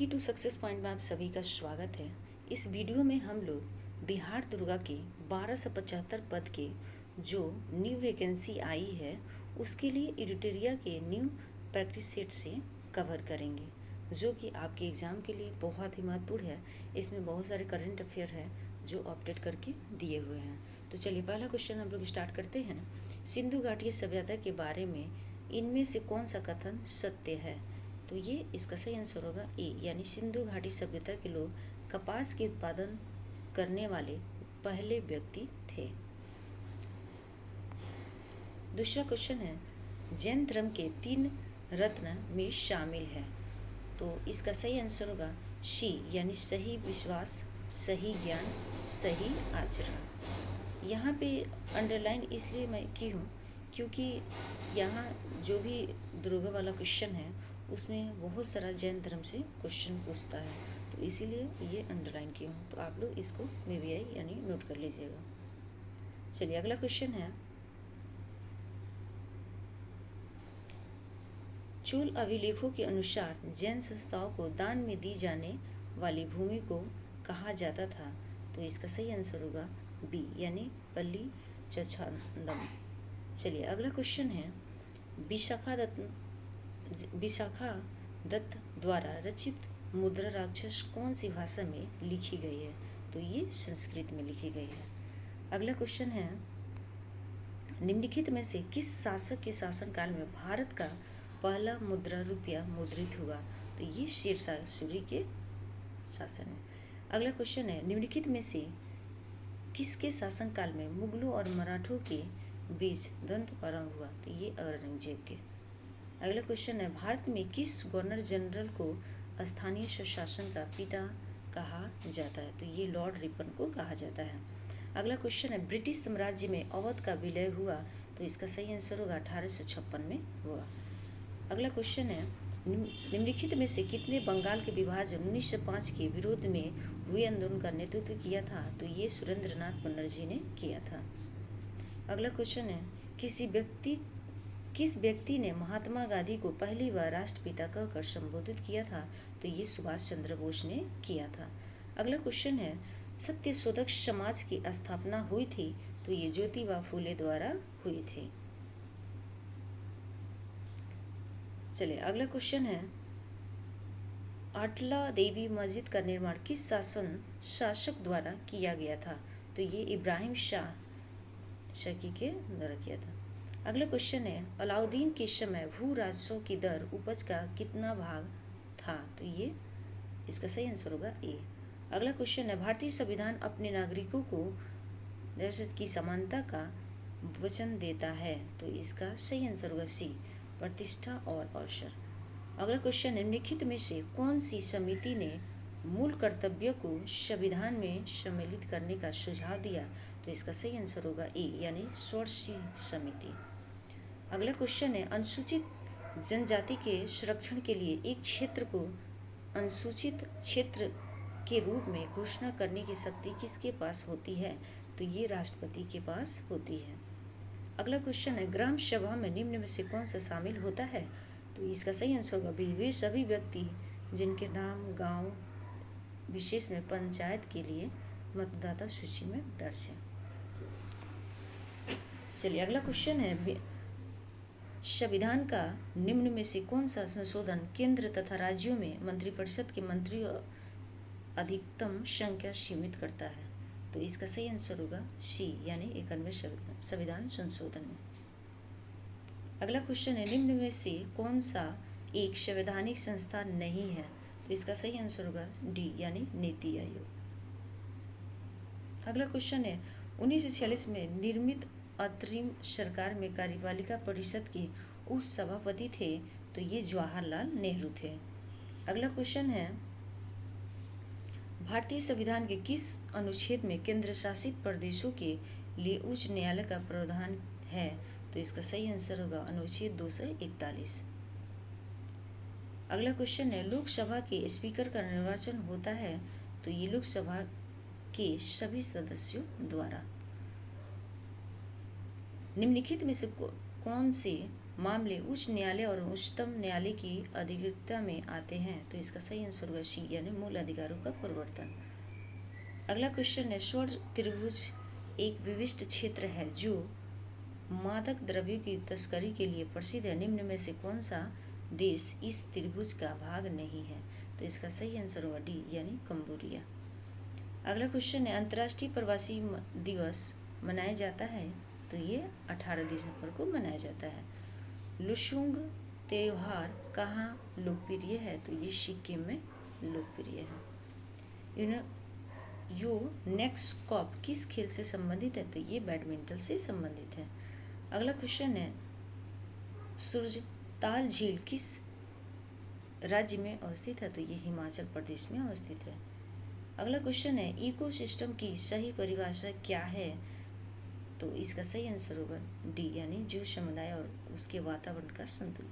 की to success point में आप सभी का स्वागत है। इस वीडियो में हम लोग बिहार दुर्गा के 1275 पद के जो न्यू वैकेंसी आई है उसके लिए एडिटोरिया के न्यू प्रैक्टिस सेट से कवर करेंगे, जो कि आपके एग्ज़ाम के लिए बहुत ही महत्वपूर्ण है। इसमें बहुत सारे करंट अफेयर है जो अपडेट करके दिए हुए हैं। तो चलिए पहला क्वेश्चन हम लोग स्टार्ट करते हैं। सिंधु घाटी सभ्यता के बारे में इनमें से कौन सा कथन सत्य है? तो ये इसका सही आंसर होगा ए, यानी सिंधु घाटी सभ्यता के लोग कपास के उत्पादन करने वाले पहले व्यक्ति थे। दूसरा क्वेश्चन है, जैन धर्म के 3 रत्न में शामिल है। तो इसका सही आंसर होगा सी, यानी सही विश्वास, सही ज्ञान, सही आचरण। यहाँ पे अंडरलाइन इसलिए मैं की हूँ क्योंकि यहाँ जो भी दुर्गा वाला क्वेश्चन है उसमें बहुत सारा जैन धर्म से क्वेश्चन पूछता है, तो इसीलिए ये अंडरलाइन की हूँ। तो आप लोग इसको मे बी आई यानी नोट कर लीजिएगा। चलिए अगला क्वेश्चन है, चोल अभिलेखों के अनुसार जैन संस्थाओं को दान में दी जाने वाली भूमि को कहा जाता था। तो इसका सही आंसर होगा बी, यानी पल्ली चछांदम। चलिए अगला क्वेश्चन है, विशाखा दत्त द्वारा रचित मुद्रा राक्षस कौन सी भाषा में लिखी गई है? तो ये संस्कृत में लिखी गई है। अगला क्वेश्चन है, निम्नलिखित में से किस शासक के शासनकाल में भारत का पहला मुद्रा रुपया मुद्रित हुआ? तो ये शेरशाह सूरी के शासन में। अगला क्वेश्चन है, निम्नलिखित में से किसके शासनकाल में मुगलों और मराठों के बीच द्वंद्व प्रारंभ हुआ? तो ये औरंगजेब के। अगला क्वेश्चन है, भारत में किस गवर्नर जनरल को स्थानीय स्वशासन का पिता कहा जाता है? तो ये लॉर्ड रिपन को कहा जाता है। अगला क्वेश्चन है, ब्रिटिश साम्राज्य में अवध का विलय हुआ? तो इसका सही आंसर होगा 1856 में हुआ। अगला क्वेश्चन है, निम्नलिखित में से कितने बंगाल के विभाजन 1905 के विरोध में हुए आंदोलन का नेतृत्व किया था? तो ये सुरेंद्रनाथ बनर्जी ने किया था। अगला क्वेश्चन है, किस व्यक्ति ने महात्मा गांधी को पहली बार राष्ट्रपिता कहकर संबोधित किया था? तो ये सुभाष चंद्र बोस ने किया था। अगला क्वेश्चन है, सत्यशोधक समाज की स्थापना हुई थी? तो ये ज्योतिबा फूले द्वारा हुई थी। चलिए अगला क्वेश्चन है, अटला देवी मस्जिद का निर्माण किस शासक द्वारा किया गया था? तो ये इब्राहिम शाह शकी के द्वारा किया था। अगला क्वेश्चन है, अलाउद्दीन के समय भू राजस्व की दर उपज का कितना भाग था? तो ये इसका सही आंसर होगा ए। अगला क्वेश्चन है, भारतीय संविधान अपने नागरिकों को दहशत की समानता का वचन देता है? तो इसका सही आंसर होगा सी, प्रतिष्ठा और अवसर। अगला क्वेश्चन है, निम्नलिखित में से कौन सी समिति ने मूल कर्तव्य को संविधान में सम्मिलित करने का सुझाव दिया? तो इसका सही आंसर होगा ए, यानी षोडशी समिति। अगला क्वेश्चन है, अनुसूचित जनजाति के संरक्षण के लिए एक क्षेत्र को अनुसूचित क्षेत्र के रूप में घोषणा करने की शक्ति किसके पास होती है? तो ये राष्ट्रपति के पास होती है। अगला क्वेश्चन है, ग्राम सभा में निम्न में से कौन सा शामिल होता है? तो इसका सही आंसर होगा बी, वे सभी व्यक्ति जिनके नाम गांव विशेष में पंचायत के लिए मतदाता सूची में दर्ज है। चलिए अगला क्वेश्चन है, संविधान का निम्न में से कौन सा संशोधन केंद्र तथा राज्यों में मंत्रिपरिषद के मंत्रियों अधिकतम संख्या सीमित करता है? तो इसका सही आंसर होगा सी, यानी 91वें संविधान संशोधन में। अगला क्वेश्चन है, निम्न में से कौन सा एक संवैधानिक संस्था नहीं है? तो इसका सही आंसर होगा डी, यानी नीति आयोग। अगला क्वेश्चन है, 1946 में निर्मित अंतरिम सरकार में कार्यपालिका परिषद के उप सभापति थे? तो ये जवाहरलाल नेहरू थे। अगला क्वेश्चन है, भारतीय संविधान के किस अनुच्छेद में केंद्र शासित प्रदेशों के लिए उच्च न्यायालय का प्रावधान है? तो इसका सही आंसर होगा अनुच्छेद 241। अगला क्वेश्चन है, लोकसभा के स्पीकर का निर्वाचन होता है? तो ये लोकसभा के सभी सदस्यों द्वारा। निम्नलिखित में से कौन से मामले उच्च न्यायालय और उच्चतम न्यायालय की अधिकृतता में आते हैं, तो इसका सही आंसर होगा सी यानी मूल अधिकारों का परिवर्तन। अगला क्वेश्चन है, स्वर्ण त्रिभुज एक विशिष्ट क्षेत्र है जो मादक द्रव्यों की तस्करी के लिए प्रसिद्ध है। निम्न में से कौन सा देश इस त्रिभुज का भाग नहीं है? तो इसका सही आंसर होगा डी यानी कंबोडिया। अगला क्वेश्चन है, अंतर्राष्ट्रीय प्रवासी दिवस मनाया जाता है, तो ये 18 दिसंबर को मनाया जाता है। लुशुंग त्योहार कहाँ लोकप्रिय है? तो ये सिक्किम में लोकप्रिय है। नेक्स्ट कॉप किस खेल से संबंधित है? तो ये बैडमिंटन से संबंधित है। अगला क्वेश्चन है, सूरजताल झील किस राज्य में अवस्थित है? तो ये हिमाचल प्रदेश में अवस्थित है। अगला क्वेश्चन है, इकोसिस्टम की सही परिभाषा क्या है? तो इसका सही आंसर होगा डी यानी जीव समुदाय और उसके वातावरण का संतुलन।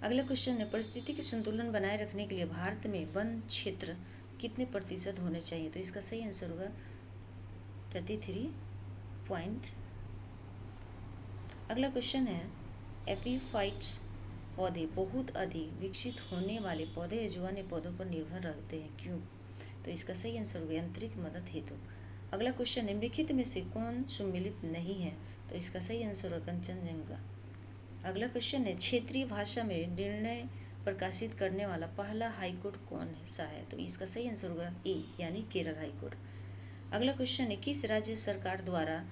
अगला क्वेश्चन है, परिस्थितिकी संतुलन बनाए रखने के लिए भारत में वन क्षेत्र कितने प्रतिशत होने चाहिए? तो इसका सही आंसर होगा 33 अगला क्वेश्चन है, एपीफाइट्स पौधे बहुत अधिक विकसित होने वाले पौधे हैं जो अन्य पौधों पर निर्भर रहते हैं, क्यों? तो इसका सही आंसर होगा यांत्रिक मदद हेतु। अगला क्वेश्चन, निम्नलिखित में से कौन सुमेलित नहीं है? तो इसका सही आंसर होगा कंचनजंगा। अगला क्वेश्चन है, क्षेत्रीय भाषा में निर्णय प्रकाशित करने वाला पहला हाईकोर्ट कौन सा है? तो इसका सही आंसर होगा ए यानी केरल हाईकोर्ट। अगला क्वेश्चन है, किस राज्य सरकार द्वारा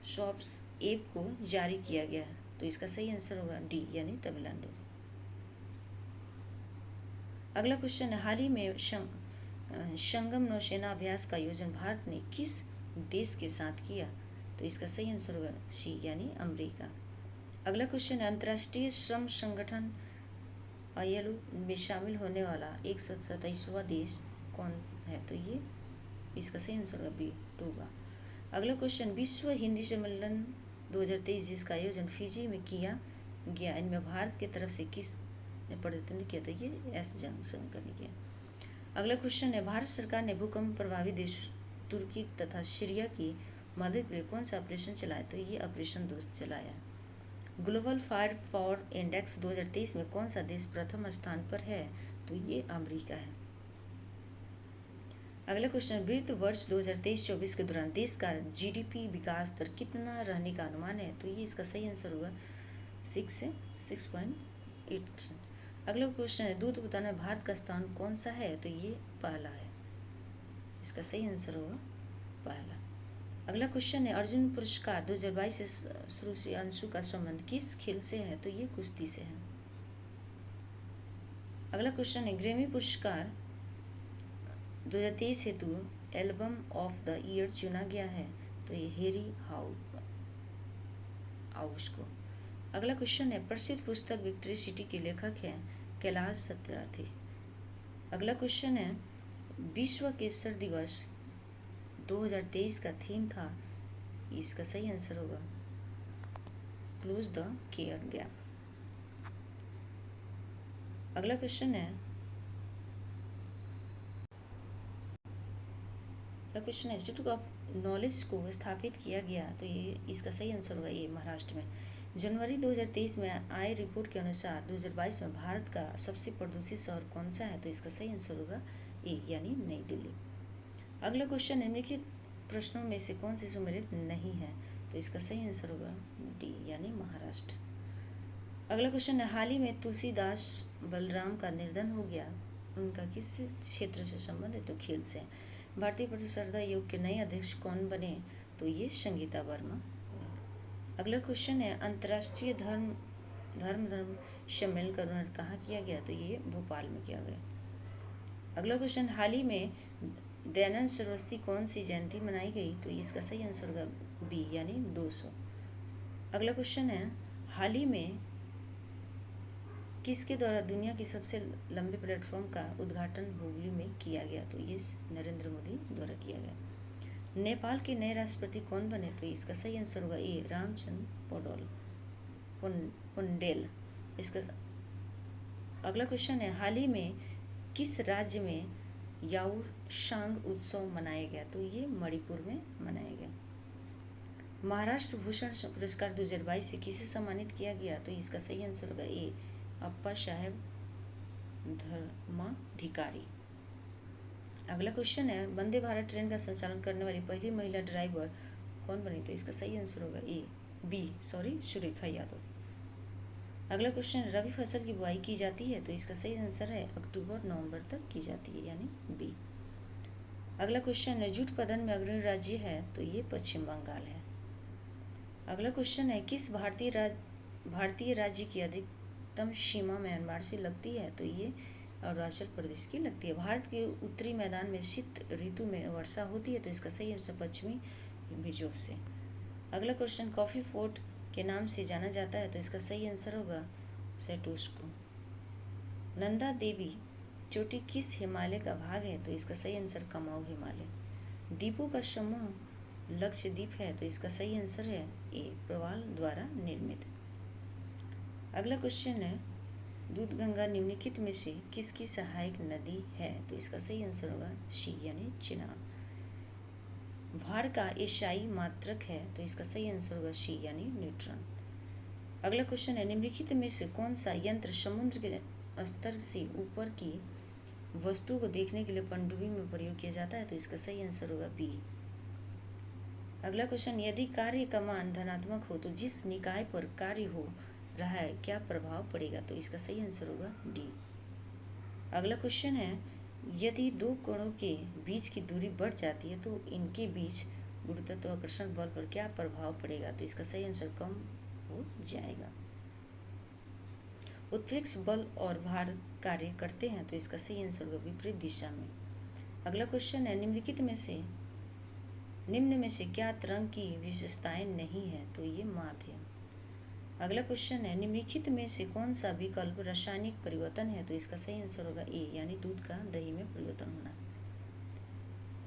शॉप्स ऐप को जारी किया गया है? तो इसका सही आंसर होगा डी यानी तमिलनाडु। अगला क्वेश्चन है, हाल ही में संगम नौसेना अभ्यास का आयोजन भारत ने किस देश के साथ किया? तो इसका सही आंसर होगा सी यानी अमेरिका। अगला क्वेश्चन है, अंतर्राष्ट्रीय श्रम संगठन ILO में शामिल होने वाला 127वां देश कौन है? तो ये इसका सही आंसर होगा बी टोगा। अगला क्वेश्चन, विश्व हिंदी सम्मेलन 2023 जिसका आयोजन फिजी में किया गया, इनमें भारत की तरफ से किस ने प्रतिनिधित्व किया? तो ये एस जयशंकर ने किया। अगला क्वेश्चन है, भारत सरकार ने भूकंप प्रभावित देश तुर्की तथा सीरिया की मदद के लिए कौन सा ऑपरेशन चलाया? तो ये ऑपरेशन दोस्त चलाया। ग्लोबल फायर पावर इंडेक्स 2023 में कौन सा देश प्रथम स्थान पर है? तो ये अमेरिका है। अगला क्वेश्चन, वित्त वर्ष 2023-24 के दौरान देश का GDP विकास दर कितना रहने का अनुमान है? तो ये इसका सही आंसर होगा 6 से 6.8%। अगला क्वेश्चन है, दूध उत्पादन में भारत का स्थान कौन सा है? तो ये पहला है, इसका सही आंसर होगा पहला। अगला क्वेश्चन है, अर्जुन पुरस्कार 2022 से शुरू से अंशु का संबंध किस खेल से है? तो ये कुश्ती से है। अगला क्वेश्चन है, ग्रैमी पुरस्कार 2023 हेतु एल्बम ऑफ द ईयर चुना गया है, तो ये हैरी हाउस को। अगला क्वेश्चन है, प्रसिद्ध पुस्तक विक्ट्री सिटी के लेखक हैं कैलाश सत्यार्थी। अगला क्वेश्चन है, विश्व केसर दिवस 2023 का थीम था, इसका सही आंसर होगा क्लोज द केयर गैप। अगला क्वेश्चन है, इंस्टीट्यूट ऑफ नॉलेज को स्थापित किया गया, तो ये इसका सही आंसर होगा ये महाराष्ट्र में। जनवरी 2023 में आए रिपोर्ट के अनुसार 2022 में भारत का सबसे प्रदूषित शहर कौन सा है? तो इसका सही आंसर होगा ए यानी नई दिल्ली। अगला क्वेश्चन, निम्नलिखित प्रश्नों में से कौन से सुमेलित नहीं है? तो इसका सही आंसर होगा डी यानी महाराष्ट्र। अगला क्वेश्चन है, हाल ही में तुलसीदास बलराम का निधन हो गया, उनका किस क्षेत्र से संबंध है? तो खेल से। भारतीय प्रतिस्पर्धा आयोग के नए अध्यक्ष कौन बने? तो ये संगीता वर्मा। अगला क्वेश्चन है, अंतर्राष्ट्रीय धर्म सम्मेलन का आयोजन कहाँ किया गया? तो ये भोपाल में किया गया। अगला क्वेश्चन, हाल ही में दयानंद सरस्वती कौन सी जयंती मनाई गई? तो इसका सही आंसर होगा बी यानी 200। अगला क्वेश्चन है, हाल ही में किसके द्वारा दुनिया की सबसे लंबे प्लेटफॉर्म का उद्घाटन हुगली में किया गया? तो ये नरेंद्र मोदी द्वारा किया गया। नेपाल के नए राष्ट्रपति कौन बने? तो इसका सही आंसर होगा ए रामचंद्र पौडेल। इसका अगला क्वेश्चन है, हाल ही में किस राज्य में याओशांग उत्सव मनाया गया? तो ये मणिपुर में मनाया गया। महाराष्ट्र भूषण पुरस्कार 2022 से किसे सम्मानित किया गया? तो इसका सही आंसर होगा ए, अप्पा साहेब धर्माधिकारी। अगला क्वेश्चन है, वंदे भारत ट्रेन का संचालन करने वाली पहली महिला ड्राइवर कौन बनी? तो इसका सही आंसर होगा सुरेखा यादव। अगला क्वेश्चन, रबी फसल की बुआई की जाती है? तो इसका सही आंसर है अक्टूबर नवंबर तक की जाती है, यानी बी। अगला क्वेश्चन है, जूट उत्पादन में अग्रणी राज्य है? तो ये पश्चिम बंगाल है। अगला क्वेश्चन है, किस भारतीय राज्य की अधिकतम सीमा म्यांमार से लगती है? तो ये अरुणाचल प्रदेश की लगती है। भारत के उत्तरी मैदान में शीत ऋतु में वर्षा होती है? तो इसका सही आंसर पश्चिमी मिजोर से। अगला क्वेश्चन, कॉफी फोर्ट के नाम से जाना जाता है? तो इसका सही आंसर होगा सेटोस्को। नंदा देवी चोटी किस हिमालय का भाग है? तो इसका सही आंसर कमाऊ हिमालय। द्वीपों का समूह लक्षद्वीप है? तो इसका सही आंसर है ए, प्रवाल द्वारा निर्मित। अगला क्वेश्चन है, दूधगंगा निम्नलिखित में से किसकी सहायक नदी है? तो इसका सही आंसर होगा सी, यानी चिनाब। भार का एशियाई मात्रक है? तो इसका सही आंसर होगा सी, यानी न्यूट्रॉन। अगला क्वेश्चन है, निम्नलिखित में से कौन सा यंत्र समुद्र के स्तर से ऊपर की वस्तु को देखने के लिए पनडुब्बी में प्रयोग किया जाता है? तो इसका सही आंसर होगा बी। अगला क्वेश्चन, यदि कार्य का मान धनात्मक हो तो जिस निकाय पर कार्य हो रहा है क्या प्रभाव पड़ेगा? तो इसका सही आंसर होगा डी। अगला क्वेश्चन है, यदि दो कणों के बीच की दूरी बढ़ जाती है तो इनके बीच गुरुत्वाकर्षण बल पर क्या प्रभाव पड़ेगा? तो इसका सही आंसर कम हो जाएगा। उत्प्रेक्षे बल और भार कार्य करते हैं? तो इसका सही आंसर होगा विपरीत दिशा में। अगला क्वेश्चन है, निम्न में से क्या तरंग की विशेषताएं नहीं है? तो ये माध्य। अगला क्वेश्चन है, निम्नलिखित में से कौन सा विकल्प रासायनिक परिवर्तन है? तो इसका सही आंसर होगा ए, यानी दूध का दही में परिवर्तन होना।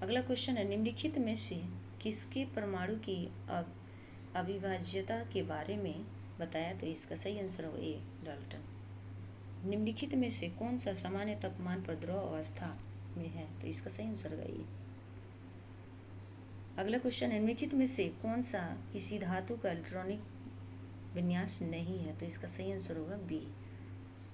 अगला क्वेश्चन है, निम्नलिखित में से किसके परमाणु की अविभाज्यता के बारे में बताया? तो इसका सही आंसर होगा ए, डाल्टन। निम्नलिखित में से कौन सा सामान्य तापमान पर द्रव अवस्था में है? तो इसका सही आंसर होगा ए। अगला क्वेश्चन है, निम्नलिखित में से कौन सा किसी धातु का इलेक्ट्रॉनिक विन्यास नहीं है? तो इसका सही आंसर होगा बी।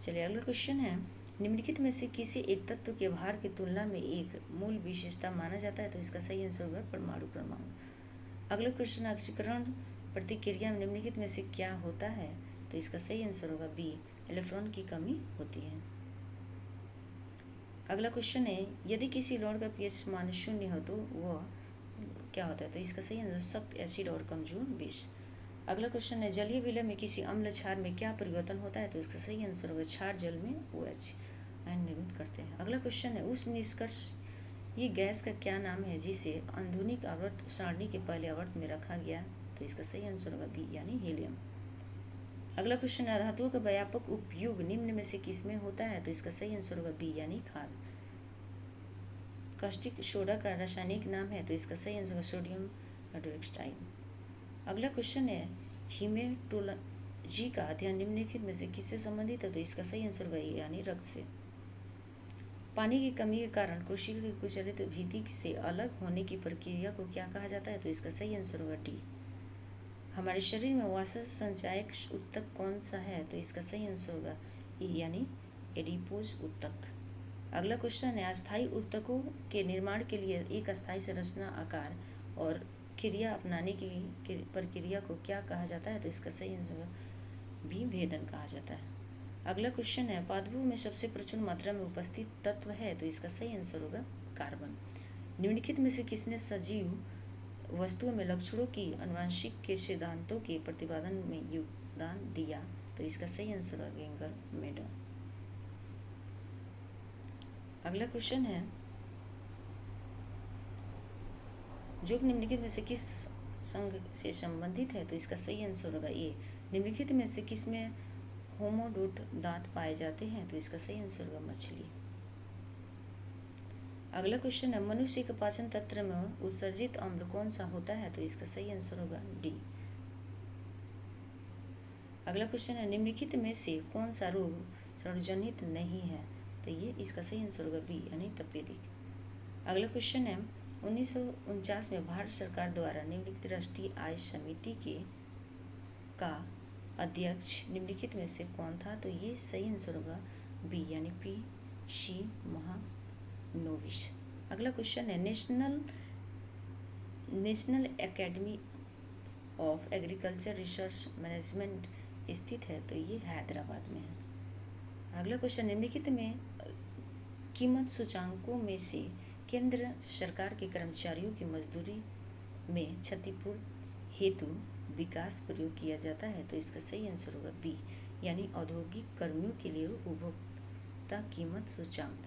चलिए अगला क्वेश्चन है, निम्नलिखित में से किसी एक तत्व के भार की तुलना में एक मूल विशेषता माना जाता है? तो इसका सही आंसर होगा परमाणु। अगला क्वेश्चन, ऑक्सीकरण प्रतिक्रिया में निम्नलिखित में से क्या होता है? तो इसका सही आंसर होगा बी, इलेक्ट्रॉन की कमी होती है। अगला क्वेश्चन है, यदि किसी लौह का पीएच मान 0 हो तो वह क्या होता है? तो इसका सही आंसर सख्त एसिड और कमजोर बेस। अगला क्वेश्चन है, जलीय विलय में किसी अम्ल क्षार में क्या परिवर्तन होता है? तो इसका सही आंसर होगा क्षार जल में OH आयन निर्मित करते हैं। अगला क्वेश्चन है, उष्ण निष्कर्ष ये गैस का क्या नाम है जिसे आधुनिक आवर्त सारणी के पहले आवर्त में रखा गया? तो इसका सही आंसर होगा बी, यानी हीलियम। अगला क्वेश्चन है, धातुओं का व्यापक उपयोग निम्न में से किसमें होता है? तो इसका सही आंसर होगा बी, यानी खाद। कास्टिक सोडा का रासायनिक नाम है? तो इसका सही आंसर होगा सोडियम हाइड्रोक्साइड। अगला क्वेश्चन है, हीमेटोलॉजी का अध्ययन निम्नलिखित में से किससे संबंधित है? तो इसका सही आंसर होगा ए, यानी रक्त से। पानी की कमी के कारण कोशिका की कुचलित भित्ति से अलग होने की प्रक्रिया को क्या कहा जाता है? तो इसका सही आंसर होगा डी। हमारे शरीर में वसा संचायक ऊतक कौन सा है? तो इसका सही आंसर होगा ई, यानी एडिपोज ऊतक। अगला क्वेश्चन है, अस्थायी ऊतकों के निर्माण के लिए एक अस्थायी संरचना आकार और क्रिया अपनाने की प्रक्रिया को क्या कहा जाता है? तो इसका सही आंसर भी भेदन कहा जाता है। अगला क्वेश्चन है, पादपों में सबसे प्रचुर मात्रा में उपस्थित तत्व है? तो इसका सही आंसर होगा कार्बन। निम्नलिखित में से किसने सजीव वस्तुओं में लक्षणों की आनुवंशिक के सिद्धांतों के प्रतिपादन में योगदान दिया? तो इसका सही आंसर होगा गेंगर मेडल। अगला क्वेश्चन है, जो निम्नलिखित में से किस संघ से संबंधित है? तो इसका सही आंसर होगा ए। निम्नलिखित में से किस में होमोडोट दांत पाए जाते हैं? तो इसका सही आंसर होगा मछली। अगला क्वेश्चन है, मनुष्य के पाचन तंत्र में उत्सर्जित अम्ल कौन सा होता है? तो इसका सही आंसर होगा डी। अगला क्वेश्चन है, निम्नलिखित में से कौन सा रोग संजनित नहीं है? तो ये इसका सही आंसर होगा बी, यानी तपेदिक। अगला क्वेश्चन है, 1949 में भारत सरकार द्वारा निम्नलिखित राष्ट्रीय आय समिति का अध्यक्ष निम्नलिखित में से कौन था? तो ये सही आंसर होगा बी यानी पी सी महालनोबिस। अगला क्वेश्चन है national academy of agriculture research management स्थित है? तो ये हैदराबाद में है। अगला क्वेश्चन निम्नलिखित में कीमत सूचांकों में से केंद्र सरकार के कर्मचारियों की मजदूरी में क्षतिपूर्ति हेतु विकास प्रयोग किया जाता है? तो इसका सही आंसर होगा बी यानी औद्योगिक कर्मियों के लिए उपभोक्ता कीमत सूचांक।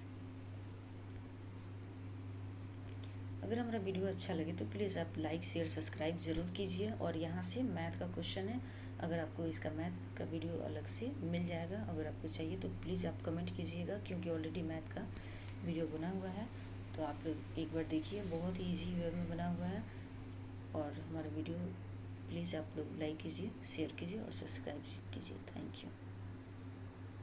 अगर हमारा वीडियो अच्छा लगे तो प्लीज़ आप लाइक शेयर सब्सक्राइब ज़रूर कीजिए। और यहाँ से मैथ का क्वेश्चन है, अगर आपको इसका मैथ का वीडियो अलग से मिल जाएगा, अगर आपको चाहिए तो प्लीज़ आप कमेंट कीजिएगा, क्योंकि ऑलरेडी मैथ का वीडियो बना हुआ है। तो आप लोग एक बार देखिए, बहुत ही ईजी वे में बना हुआ है। और हमारा वीडियो प्लीज़ आप लोग लाइक कीजिए, शेयर कीजिए और सब्सक्राइब कीजिए। Thank you.